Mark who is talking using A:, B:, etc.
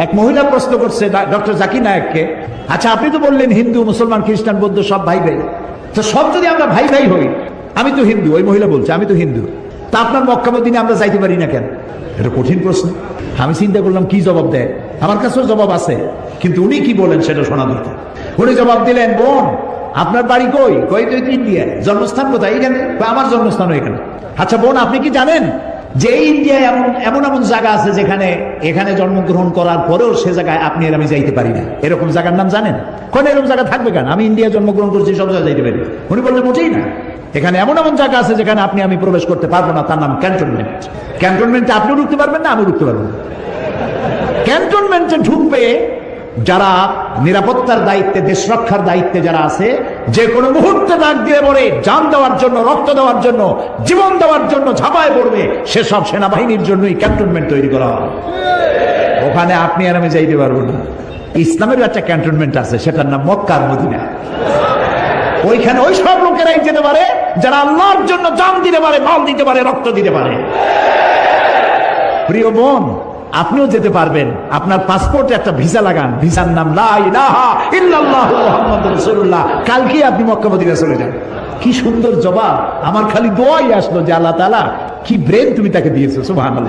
A: এক মহিলা প্রশ্ন করছে ডক্টর জাকির নায়েককে, আচ্ছা আপনি তো বললেন হিন্দু মুসলমান খ্রিস্টান বৌদ্ধ সব ভাই ভাই, তো সব যদি আমরা ভাই ভাই হই, আমি তো হিন্দু, ওই মহিলা বলছে আমি তো হিন্দু, তা আপনার মক্কা মদিনে আমরা যাইতে পারি না কেন? এটা কঠিন প্রশ্ন। আমি চিন্তা করলাম কি জবাব দেয়। আমার কাছেও জবাব আছে, কিন্তু উনি কি বলেন সেটা শোনা দরকার। উনি জবাব দিলেন, বোন আপনার বাড়ি কই? কই তো ইন্ডিয়ায়। জন্মস্থান কোথায়? এখানে। আমার জন্মস্থানও এখানে। আচ্ছা বোন আপনি কি জানেন যে ইন্ডিয়ায় এমন এমন জায়গা আছে যেখানে এখানে জন্মগ্রহণ করার পরেও সে জায়গায় আপনি আর আমি যাইতে পারি না, এরকম জায়গার নাম জানেন? কোন এরকম জায়গা থাকবে কেন? আমি ইন্ডিয়া জন্মগ্রহণ করছি, সব জায়গায় যাইতে পারি। উনি বললেন মোটেই না, এখানে এমন এমন জায়গা আছে যেখানে আপনি আমি প্রবেশ করতে পারবো না, তার নাম ক্যান্টনমেন্ট। ক্যান্টনমেন্টে আপনিও ঢুকতে পারবেন না, আমিও ঢুকতে পারবো না। ক্যান্টনমেন্টে ঢুকবে যারা নিরাপত্তার দায়িত্বে, দেশ রক্ষার দায়িত্বে যারা আছে, যে কোনো মুহূর্তে ডাক দিয়ে পড়ে জান দেওয়ার জন্য, রক্ত দেওয়ার জন্য, জীবন দেওয়ার জন্য ঝাঁপায় পড়বে, সেসব সেনাবাহিনীর জন্যই ক্যান্টনমেন্ট তৈরি করা হয়। ওখানে আপনি আর আমি যাইতে পারবো না। ইসলামের একটা ক্যান্টনমেন্ট আছে, সেটার নাম মক্কা আর মদিনা। ওইখানে ওই সব লোকেরাই যেতে পারে যারা আল্লাহর জন্য জান দিতে পারে, মাল দিতে পারে, রক্ত দিতে পারে। প্রিয় বোন, আপনিও যেতে পারবেন। আপনার পাসপোর্টে একটা ভিসা লাগান, ভিসার নাম লা ইলাহা ইল্লাল্লাহু মুহাম্মাদুর রাসূলুল্লাহ। কালকে আপনি মক্কা মদিনা চলে যান। কি সুন্দর জবাব! আমার খালি দোয়াই আসলো যে আল্লাহ তাআলা কি ব্রেন তুমি তাকে দিয়েছো, সুবহানাল্লাহ।